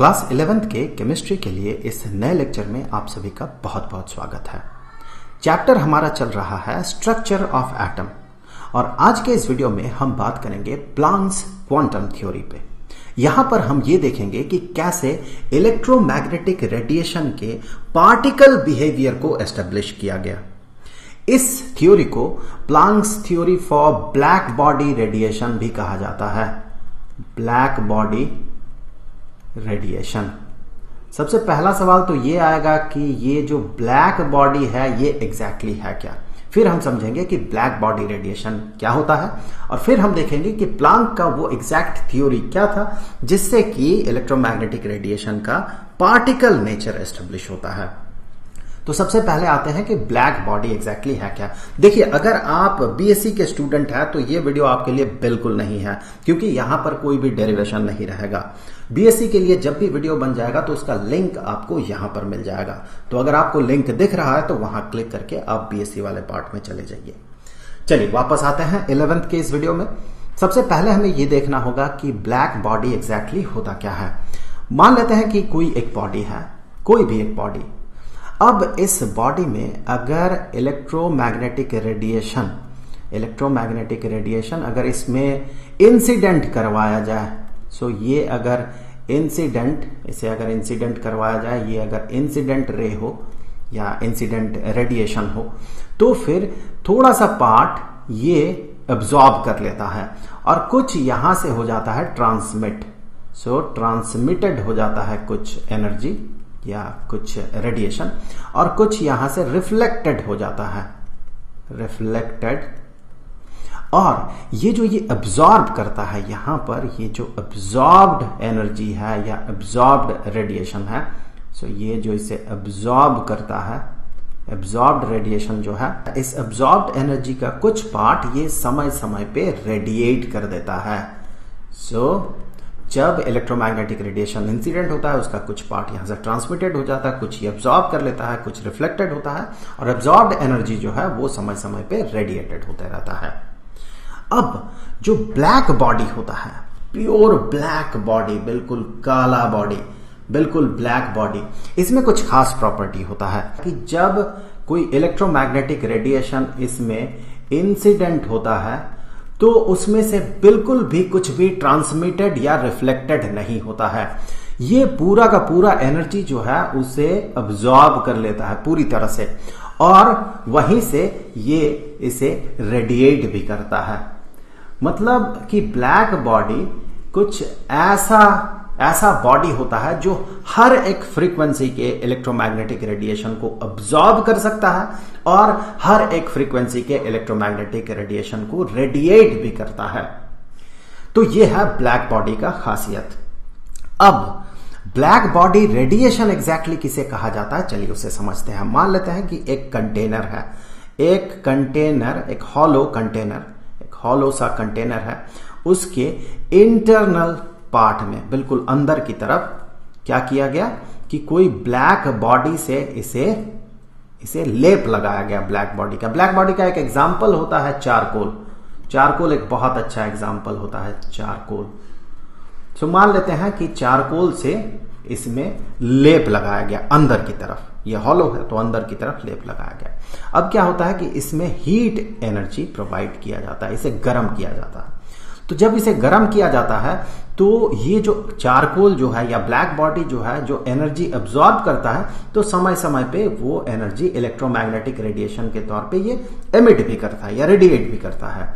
Class 11th के chemistry के लिए इस नए लेक्चर में आप सभी का बहुत बहुत स्वागत है। चैप्टर हमारा चल रहा है स्ट्रक्चर ऑफ एटम और आज के इस वीडियो में हम बात करेंगे प्लांक्स क्वांटम थ्योरी पे। यहां पर हम ये देखेंगे कि कैसे इलेक्ट्रोमैग्नेटिक रेडिएशन के पार्टिकल बिहेवियर को एस्टेब्लिश किया गया। इस थ्योरी को Planck's theory for black body radiation भी कहा जाता है। Black body radiation. सबसे पहला सवाल तो ये आएगा कि ये जो ब्लैक बॉडी है ये एग्जैक्टली है क्या। फिर हम समझेंगे कि ब्लैक बॉडी रेडिएशन क्या होता है और फिर हम देखेंगे कि प्लांक का वो एग्जैक्ट थ्योरी क्या था जिससे कि इलेक्ट्रोमैग्नेटिक रेडिएशन का पार्टिकल नेचर एस्टेब्लिश होता है। तो सबसे पहले आते हैं कि ब्लैक बॉडी एग्जैक्टली है क्या। देखिए, अगर आप बीएससी के स्टूडेंट हैं तो ये वीडियो आपके लिए बिल्कुल नहीं है, क्योंकि यहां पर कोई भी डेरिवेशन नहीं रहेगा। बीएससी के लिए जब भी वीडियो बन जाएगा तो उसका लिंक आपको यहां पर मिल जाएगा। तो अगर आपको लिंक दिख रहा है तो वहां क्लिक करके आप बीएससी वाले पार्ट में चले जाइए। चलिए वापस आते हैं 11th के इस वीडियो में। सबसे पहले हमें यह देखना होगा कि ब्लैक बॉडी एग्जैक्टली होता क्या है। मान लेते हैं कि कोई एक बॉडी है, कोई भी एक बॉडी। अब इस बॉडी में अगर इलेक्ट्रोमैग्नेटिक रेडिएशन अगर इसमें इंसिडेंट करवाया जाए, सो ये अगर इंसिडेंट करवाया जाए, ये अगर इंसिडेंट रे हो या इंसिडेंट रेडिएशन हो, तो फिर थोड़ा सा पार्ट ये एब्जॉर्ब कर लेता है और कुछ यहां से हो जाता है ट्रांसमिट। सो ट्रांसमिटेड हो जाता है कुछ एनर्जी या कुछ रेडिएशन और कुछ यहां से रिफ्लेक्टेड हो जाता है, रिफ्लेक्टेड। और ये जो ये एब्जॉर्ब करता है, यहां पर ये जो एब्जॉर्ब्ड एनर्जी है या एब्जॉर्ब्ड रेडिएशन है, सो ये जो इसे एब्जॉर्ब करता है, एब्जॉर्ब्ड रेडिएशन जो है, इस एब्जॉर्ब्ड एनर्जी का कुछ पार्ट ये समय समय पे रेडिएट कर देता है। सो जब इलेक्ट्रोमैग्नेटिक रेडिएशन इंसिडेंट होता है उसका कुछ पार्ट यहां से ट्रांसमिटेड हो जाता है, कुछ ये एब्जॉर्ब कर लेता है, कुछ रिफ्लेक्टेड होता है और एब्जॉर्ब्ड एनर्जी जो है वो समय समय पे रेडिएटेड होता रहता है। अब जो ब्लैक बॉडी होता है, प्योर ब्लैक बॉडी, बिल्कुल काला बॉडी, बिल्कुल ब्लैक बॉडी, इसमें कुछ खास प्रॉपर्टी होता है कि जब कोई इलेक्ट्रोमैग्नेटिक रेडिएशन इसमें इंसिडेंट होता है तो उसमें से बिल्कुल भी कुछ भी ट्रांसमिटेड या रिफ्लेक्टेड नहीं होता है। ये पूरा का पूरा एनर्जी जो है उसे अब्सॉर्ब कर लेता है पूरी तरह से और वहीं से ये इसे रेडिएट भी करता है। मतलब कि ब्लैक बॉडी कुछ ऐसा बॉडी होता है जो हर एक फ्रीक्वेंसी के इलेक्ट्रोमैग्नेटिक रेडिएशन को अब्सॉर्ब कर सकता है और हर एक फ्रीक्वेंसी के इलेक्ट्रोमैग्नेटिक रेडिएशन को रेडिएट भी करता है। तो यह है ब्लैक बॉडी का खासियत। अब ब्लैक बॉडी रेडिएशन एग्जैक्टली किसे कहा जाता है, चलिए उसे समझते हैं। मान लेते हैं कि एक कंटेनर है, एक हॉलो सा कंटेनर है। उसके इंटरनल पार्ट में बिल्कुल अंदर की तरफ क्या किया गया कि कोई ब्लैक बॉडी से इसे लेप लगाया गया। ब्लैक बॉडी का एक एग्जाम्पल होता है चारकोल एक बहुत अच्छा एग्जाम्पल होता है चारकोल। तो मान लेते हैं कि चारकोल से इसमें लेप लगाया गया अंदर की तरफ, ये हॉलो है तो अंदर की तरफ लेप लगाया गया। अब क्या होता है कि इसमें हीट एनर्जी प्रोवाइड किया जाता है, इसे गर्म किया जाता है। तो जब इसे गर्म किया जाता है तो ये जो चारकोल जो है या ब्लैक बॉडी जो है जो एनर्जी एब्जॉर्ब करता है, तो समय समय पे वो एनर्जी इलेक्ट्रोमैग्नेटिक रेडिएशन के तौर पे ये एमिट भी करता है या रेडिएट भी करता है।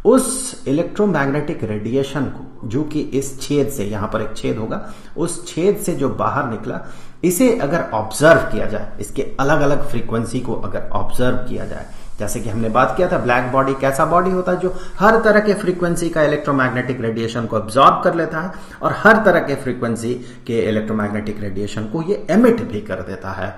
उस इलेक्ट्रोमैग्नेटिक रेडिएशन को जो कि इस छेद से, यहां पर एक छेद होगा, उस छेद से जो बाहर निकला, इसे अगर ऑब्जर्व किया जाए, इसके अलग अलग फ्रीक्वेंसी को अगर ऑब्जर्व किया जाए, जैसे कि हमने बात किया था ब्लैक बॉडी कैसा बॉडी होता है जो हर तरह के फ्रीक्वेंसी का इलेक्ट्रोमैग्नेटिक रेडिएशन को एब्जॉर्ब कर लेता है और हर तरह के फ्रीक्वेंसी के इलेक्ट्रोमैग्नेटिक रेडिएशन को ये एमिट भी कर देता है।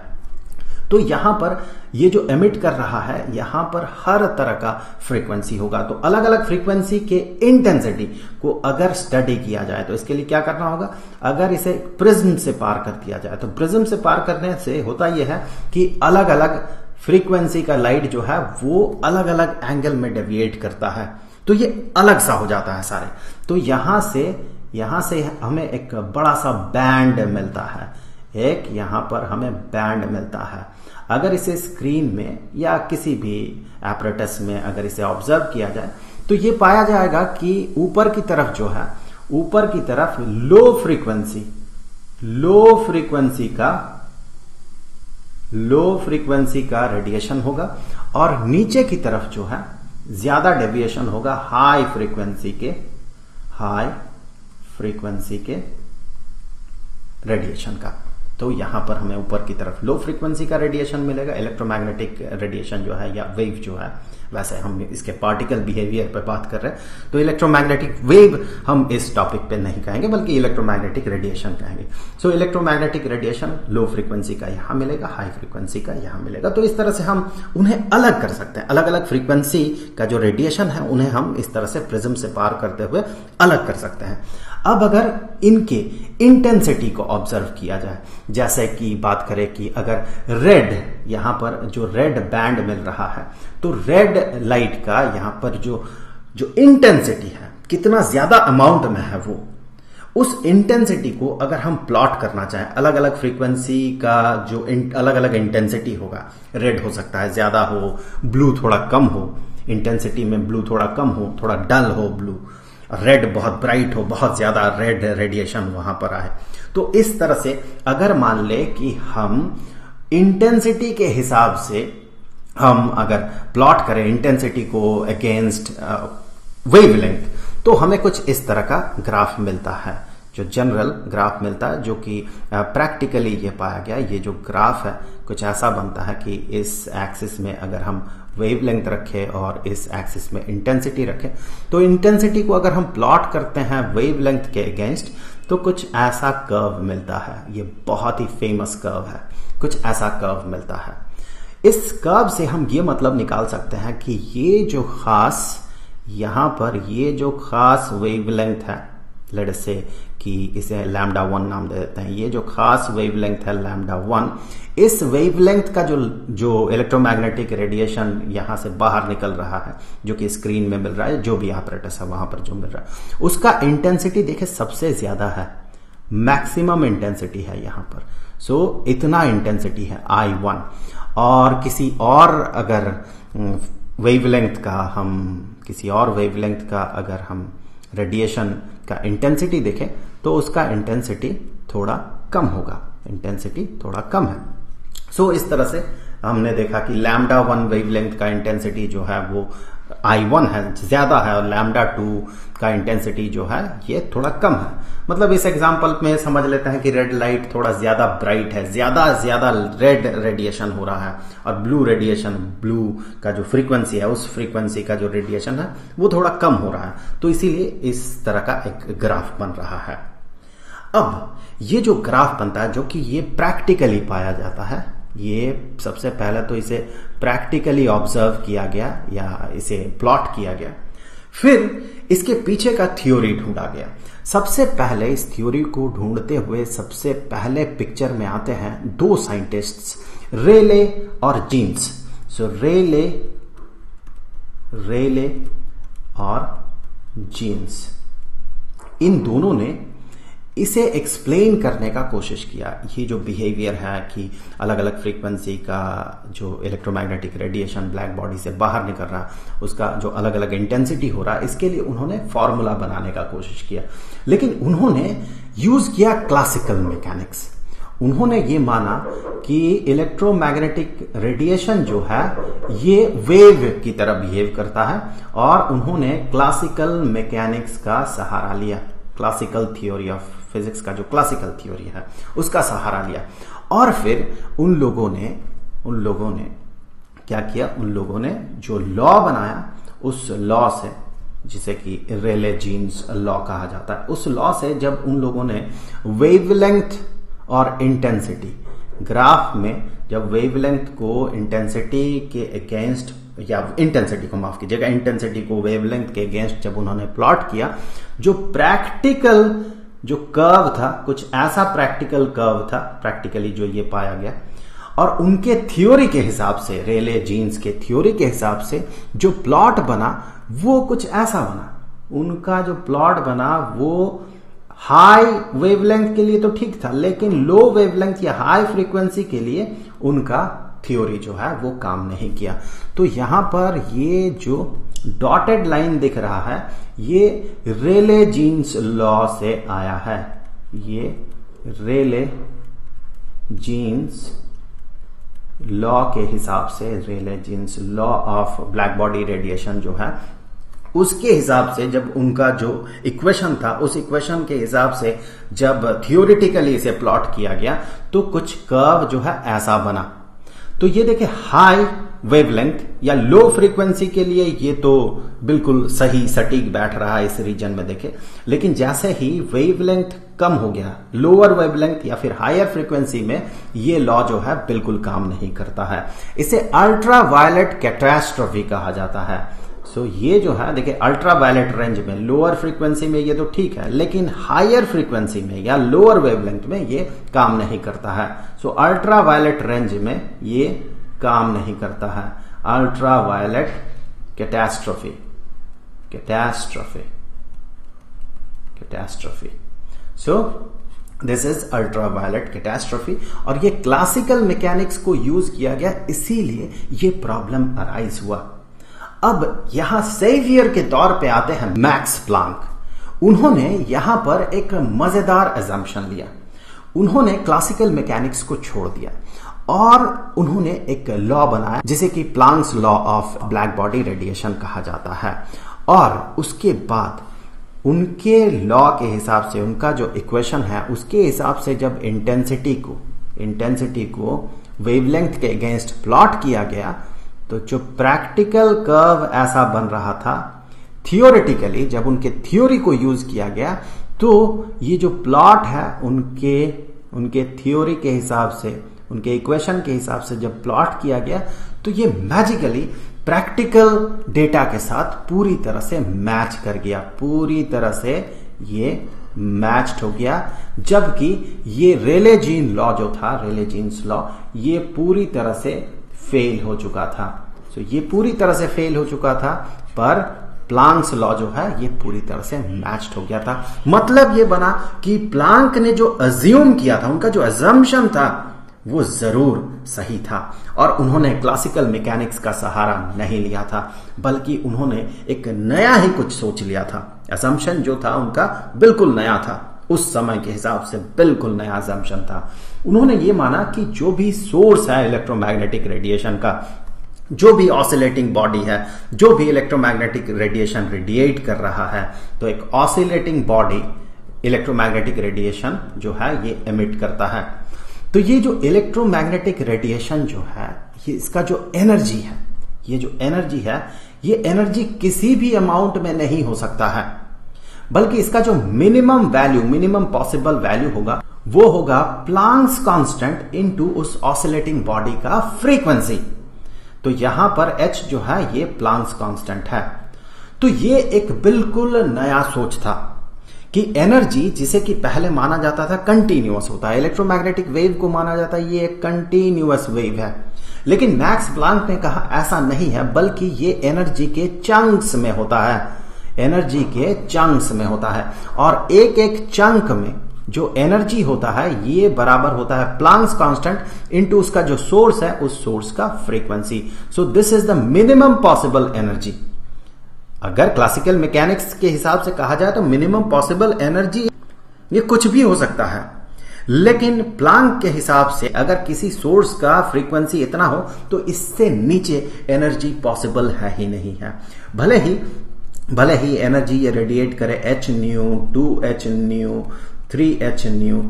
तो यहां पर ये जो एमिट कर रहा है, यहां पर हर तरह का फ्रीक्वेंसी होगा। तो अलग अलग फ्रीक्वेंसी के इंटेंसिटी को अगर स्टडी किया जाए तो इसके लिए क्या करना होगा, अगर इसे प्रिज्म से पार कर दिया जाए तो प्रिज्म से पार करने से होता यह है कि अलग अलग फ्रीक्वेंसी का लाइट जो है वो अलग अलग एंगल में डेविएट करता है, तो ये अलग सा हो जाता है सारे। तो यहां से यहां से हमें एक बड़ा सा बैंड मिलता है, एक यहां पर हमें बैंड मिलता है। अगर इसे स्क्रीन में या किसी भी एपरेटस में अगर इसे ऑब्जर्व किया जाए तो ये पाया जाएगा कि ऊपर की तरफ जो है, ऊपर की तरफ लो फ्रीक्वेंसी का रेडिएशन होगा और नीचे की तरफ जो है ज्यादा डेविएशन होगा हाई फ्रीक्वेंसी के रेडिएशन का। तो यहां पर हमें ऊपर की तरफ लो फ्रीक्वेंसी का रेडिएशन मिलेगा, इलेक्ट्रोमैग्नेटिक रेडिएशन जो है या वेव जो है, वैसे हम इसके पार्टिकल बिहेवियर पर बात कर रहे हैं तो इलेक्ट्रोमैग्नेटिक वेव हम इस टॉपिक पे नहीं कहेंगे बल्कि इलेक्ट्रोमैग्नेटिक रेडिएशन कहेंगे। सो इलेक्ट्रोमैग्नेटिक रेडिएशन लो फ्रीक्वेंसी का यहां मिलेगा, हाई फ्रीक्वेंसी का यहां मिलेगा। तो इस तरह से हम उन्हें अलग कर सकते हैं, अलग अलग फ्रीक्वेंसी का जो रेडिएशन है उन्हें हम इस तरह से प्रिज्म से पार करते हुए अलग कर सकते हैं। अब अगर इनके इंटेंसिटी को ऑब्जर्व किया जाए, जैसे कि बात करें कि अगर रेड, यहां पर जो रेड बैंड मिल रहा है तो रेड लाइट का यहां पर जो इंटेंसिटी है, कितना ज्यादा अमाउंट में है वो, उस इंटेंसिटी को अगर हम प्लॉट करना चाहें, अलग अलग फ्रीक्वेंसी का जो अलग अलग इंटेंसिटी होगा, रेड हो सकता है ज्यादा हो, ब्लू थोड़ा कम हो, इंटेंसिटी में ब्लू थोड़ा कम हो, थोड़ा डल हो ब्लू, रेड बहुत ब्राइट हो, बहुत ज्यादा रेड रेडिएशन वहां पर आए। तो इस तरह से अगर मान ले कि हम इंटेंसिटी के हिसाब से हम अगर प्लॉट करें इंटेंसिटी को अगेंस्ट वेवलेंथ, तो हमें कुछ इस तरह का ग्राफ मिलता है, जो जनरल ग्राफ मिलता है, जो कि प्रैक्टिकली ये पाया गया। ये जो ग्राफ है कुछ ऐसा बनता है कि इस एक्सिस में अगर हम वेवलेंथ रखें और इस एक्सिस में इंटेंसिटी रखें, तो इंटेंसिटी को अगर हम प्लॉट करते हैं वेवलेंथ के अगेंस्ट तो कुछ ऐसा कर्व मिलता है। ये बहुत ही फेमस कर्व है, कुछ ऐसा कर्व मिलता है। इस कर्व से हम ये मतलब निकाल सकते हैं कि ये जो खास यहां पर ये जो खास वेवलेंथ है, लेट्स से कि इसे लैम्डा 1 नाम दे देते हैं, ये जो खास वेवलेंथ है लैम्डा 1, इस वेवलेंथ का जो इलेक्ट्रोमैग्नेटिक रेडिएशन यहां से बाहर निकल रहा है, जो कि स्क्रीन में मिल रहा है, जो भी एपरेटस है वहां पर जो मिल रहा है, उसका इंटेंसिटी देखे सबसे ज्यादा है, मैक्सिमम इंटेंसिटी है यहां पर। सो इतना इंटेंसिटी है I1। और किसी और अगर वेवलेंथ का अगर हम रेडिएशन का इंटेंसिटी देखें तो उसका इंटेंसिटी थोड़ा कम होगा, इंटेंसिटी थोड़ा कम है। सो इस तरह से हमने देखा कि लैम्डा 1 वेवलेंथ का इंटेंसिटी जो है वो I1 है, ज्यादा है, और लैम्डा 2 का इंटेंसिटी जो है ये थोड़ा कम है। मतलब इस एग्जांपल में समझ लेते हैं कि रेड लाइट थोड़ा ज्यादा ब्राइट है, ज्यादा रेड रेडिएशन हो रहा है, और ब्लू रेडिएशन, ब्लू का जो फ्रीक्वेंसी है उस फ्रीक्वेंसी का जो रेडिएशन है वो थोड़ा कम हो रहा है। तो इसीलिए इस तरह का एक ग्राफ बन रहा है। अब ये जो ग्राफ बनता है, जो कि ये प्रैक्टिकली पाया जाता है, ये सबसे पहले तो इसे प्रैक्टिकली ऑब्जर्व किया गया या इसे प्लॉट किया गया, फिर इसके पीछे का थ्योरी ढूंढा गया। सबसे पहले इस थ्योरी को ढूंढते हुए सबसे पहले पिक्चर में आते हैं दो साइंटिस्ट्स, रेले और जीन्स। सो रेले और जीन्स, इन दोनों ने इसे एक्सप्लेन करने का कोशिश किया। ये जो बिहेवियर है कि अलग अलग फ्रीक्वेंसी का जो इलेक्ट्रोमैग्नेटिक रेडिएशन ब्लैक बॉडी से बाहर निकल रहा है, उसका जो अलग अलग इंटेंसिटी हो रहा है, इसके लिए उन्होंने फॉर्मूला बनाने का कोशिश किया। लेकिन उन्होंने यूज किया क्लासिकल मैकेनिक्स। उन्होंने ये माना कि इलेक्ट्रोमैग्नेटिक रेडिएशन जो है ये वेव की तरह बिहेव करता है, और उन्होंने क्लासिकल मैकेनिक्स का सहारा लिया, क्लासिकल थ्योरी ऑफ फिजिक्स का जो क्लासिकल थ्योरी है उसका सहारा लिया। और फिर उन लोगों ने क्या किया, उन लोगों ने जो लॉ बनाया, उस लॉ से, जिसे कि रेले जीन्स लॉ कहा जाता है, उस लॉ से जब उन लोगों ने वेवलेंथ और इंटेंसिटी ग्राफ में, जब वेवलेंथ को इंटेंसिटी के अगेंस्ट, या इंटेंसिटी को माफ कीजिएगा, इंटेंसिटी को वेवलेंथ के अगेंस्ट जब उन्होंने प्लॉट किया, जो प्रैक्टिकल जो कर्व था, कुछ ऐसा प्रैक्टिकल कर्व था, प्रैक्टिकली जो ये पाया गया, और उनके थ्योरी के हिसाब से, रेले जीन्स के थ्योरी के हिसाब से जो प्लॉट बना वो कुछ ऐसा बना। उनका जो प्लॉट बना वो हाई वेवलेंथ के लिए तो ठीक था, लेकिन लो वेवलेंथ या हाई फ्रीक्वेंसी के लिए उनका थ्योरी जो है वो काम नहीं किया। तो यहां पर ये जो डॉटेड लाइन दिख रहा है ये रेले जीन्स लॉ से आया है। ये रेले जीन्स लॉ के हिसाब से, Rayleigh Jeans law of black body radiation जो है उसके हिसाब से जब उनका जो इक्वेशन था उस इक्वेशन के हिसाब से जब थियोरिटिकली इसे प्लॉट किया गया तो कुछ कर्व जो है ऐसा बना। तो ये देखिए हाई वेवलेंथ या लो फ्रीक्वेंसी के लिए ये तो बिल्कुल सही सटीक बैठ रहा है इस रीजन में देखे, लेकिन जैसे ही वेवलेंथ कम हो गया लोअर वेवलेंथ या फिर हायर फ्रीक्वेंसी में ये लॉ जो है बिल्कुल काम नहीं करता है। इसे अल्ट्रा वायलेट कैटास्ट्रोफी कहा जाता है। सो ये जो है देखिए अल्ट्रा वायलेट रेंज में लोअर फ्रीक्वेंसी में ये तो ठीक है, लेकिन हायर फ्रीक्वेंसी में या लोअर वेवलेंथ में ये काम नहीं करता है। सो अल्ट्रा वायलेट रेंज में ये काम नहीं करता है। Ultra violet catastrophe, catastrophe, catastrophe. So this is ultra violet catastrophe और ये क्लासिकल मैकेनिक्स को यूज किया गया, इसीलिए ये प्रॉब्लम अराइज हुआ। अब यहां सेवियर के तौर पे आते हैं मैक्स प्लांक। उन्होंने यहां पर एक मजेदार अजम्पशन लिया। उन्होंने क्लासिकल मैकेनिक्स को छोड़ दिया और उन्होंने एक लॉ बनाया जिसे कि Planck's law of black body radiation कहा जाता है। और उसके बाद उनके लॉ के हिसाब से उनका जो इक्वेशन है उसके हिसाब से जब इंटेंसिटी को वेवलेंथ के अगेंस्ट प्लॉट किया गया तो जो प्रैक्टिकल कर्व ऐसा बन रहा था, थियोरेटिकली जब उनके थ्योरी को यूज किया गया तो ये जो प्लॉट है उनके थ्योरी के हिसाब से, उनके इक्वेशन के हिसाब से जब प्लॉट किया गया तो ये मैजिकली प्रैक्टिकल डेटा के साथ पूरी तरह से मैच कर गया, पूरी तरह से ये मैच्ड हो गया। जबकि ये रेले जीन लॉ जो था, रेले जीन्स लॉ, ये पूरी तरह से फेल हो चुका था। तो ये पूरी तरह से फेल हो चुका था, पर प्लांक्स लॉ जो है ये पूरी तरह से मैच्ड हो गया था। मतलब ये बना कि प्लांक ने जो अज्यूम किया था, उनका जो अजम्पशन था वो जरूर सही था और उन्होंने क्लासिकल मैकेनिक्स का सहारा नहीं लिया था, बल्कि उन्होंने एक नया ही कुछ सोच लिया था। अजम्पशन जो था उनका बिल्कुल नया था, उस समय के हिसाब से बिल्कुल नया अजम्पशन था। उन्होंने ये माना कि जो भी सोर्स है इलेक्ट्रोमैग्नेटिक रेडिएशन का, जो भी ऑसिलेटिंग बॉडी है, जो भी इलेक्ट्रोमैग्नेटिक रेडिएशन रेडिएट कर रहा है, तो एक ऑसिलेटिंग बॉडी इलेक्ट्रोमैग्नेटिक रेडिएशन जो है ये एमिट करता है। तो ये जो इलेक्ट्रोमैग्नेटिक रेडिएशन जो है ये इसका जो एनर्जी है, ये जो एनर्जी है ये एनर्जी किसी भी अमाउंट में नहीं हो सकता है, बल्कि इसका जो minimum value, minimum possible value होगा वो होगा प्लांक्स कांस्टेंट इनटू उस ऑसिलेटिंग बॉडी का फ्रीक्वेंसी। तो यहां पर h जो है ये प्लांक्स कांस्टेंट है। तो ये एक बिल्कुल नया सोच था कि एनर्जी जिसे कि पहले माना जाता था कंटिन्यूअस होता है, इलेक्ट्रोमैग्नेटिक वेव को माना जाता है ये एक कंटिन्यूअस वेव है, लेकिन मैक्स प्लांक ने कहा ऐसा नहीं है, बल्कि ये एनर्जी के चंक्स में होता है, एनर्जी के चंक्स में होता है। और एक एक चंक में जो एनर्जी होता है ये बराबर होता है प्लांक्स कांस्टेंट इनटू उसका जो सोर्स है उस सोर्स का frequency. So this is the minimum possible energy. अगर क्लासिकल मैकेनिक्स के हिसाब से कहा जाए तो मिनिमम पॉसिबल एनर्जी ये कुछ भी हो सकता है, लेकिन प्लांक के हिसाब से अगर किसी सोर्स का फ्रीक्वेंसी इतना हो तो इससे नीचे एनर्जी पॉसिबल है ही नहीं है। भले ही एनर्जी ये रेडिएट करे h new, 2h new, 3h new,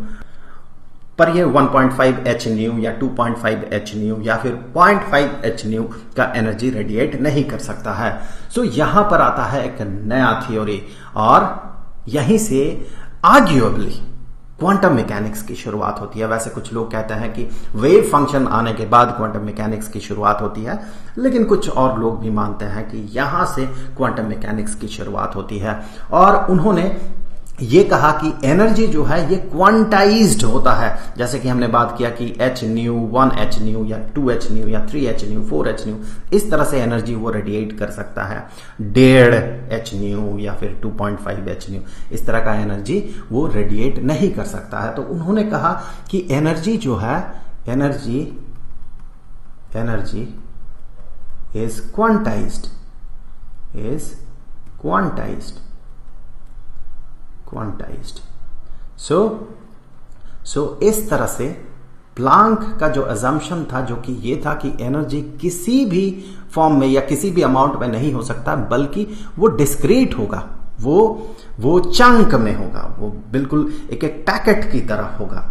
पर ये 1.5 h न्यू या 2.5 h न्यू या फिर 0.5 h न्यू का एनर्जी रेडिएट नहीं कर सकता है। सो यहां पर आता है एक नया थ्योरी और यहीं से आर्ग्यूएबली क्वांटम मैकेनिक्स की शुरुआत होती है। वैसे कुछ लोग कहते हैं कि वेव फंक्शन आने के बाद क्वांटम मैकेनिक्स की शुरुआत होती है, लेकिन कुछ और लोग भी मानते हैं कि यहां से क्वांटम मैकेनिक्स की शुरुआत होती है। और उन्होंने ये कहा कि एनर्जी जो है ये क्वांटाइज्ड होता है। जैसे कि हमने बात किया कि h न्यू, 1 h न्यू या 2 h न्यू या 3 h न्यू, 4 h न्यू, इस तरह से एनर्जी वो रेडिएट कर सकता है। 1.5 h न्यू या फिर 2.5 h न्यू, इस तरह का एनर्जी वो रेडिएट नहीं कर सकता है। तो उन्होंने कहा कि एनर्जी जो है, एनर्जी इज क्वांटाइज्ड, सो इस तरह से प्लांक का जो अजम्पशन था, जो कि ये था कि एनर्जी किसी भी फॉर्म में या किसी भी अमाउंट में नहीं हो सकता, बल्कि वो डिस्क्रीट होगा, वो चंक में होगा, वो बिल्कुल एक एक पैकेट की तरह होगा।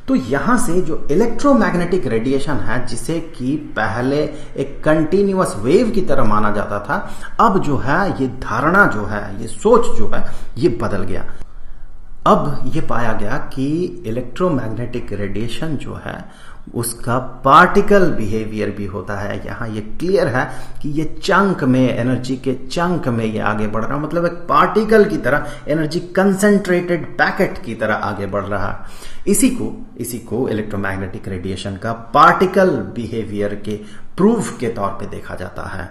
तो यहां से जो इलेक्ट्रोमैग्नेटिक रेडिएशन है, जिसे कि पहले एक कंटिन्यूअस वेव की तरह माना जाता था, अब जो है ये धारणा जो है, ये सोच जो है, ये बदल गया। अब ये पाया गया कि इलेक्ट्रोमैग्नेटिक रेडिएशन जो है उसका पार्टिकल बिहेवियर भी होता है। यहां ये क्लियर है कि ये चंक में, एनर्जी के चंक में ये आगे बढ़ रहा, मतलब एक पार्टिकल की तरह, एनर्जी कंसंट्रेटेड पैकेट की तरह आगे बढ़ रहा। इसी को इलेक्ट्रोमैग्नेटिक रेडिएशन का पार्टिकल बिहेवियर के प्रूफ के तौर पे देखा जाता है।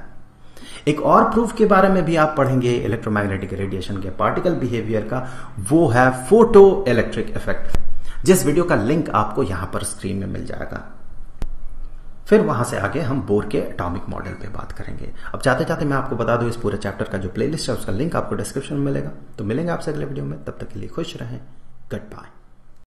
एक और प्रूफ के बारे में भी आप पढ़ेंगे इलेक्ट्रोमैग्नेटिक रेडिएशन के पार्टिकल बिहेवियर का, वो है फोटो इलेक्ट्रिक इफेक्ट, जिस वीडियो का लिंक आपको यहां पर स्क्रीन में मिल जाएगा। फिर वहां से आगे हम बोर के एटॉमिक मॉडल पे बात करेंगे। अब जाते जाते मैं आपको बता दूं, इस पूरे चैप्टर का जो प्लेलिस्ट है उसका लिंक आपको डिस्क्रिप्शन में मिलेगा। तो मिलेंगे आपसे अगले वीडियो में, तब तक के लिए खुश रहें, गुड बाय।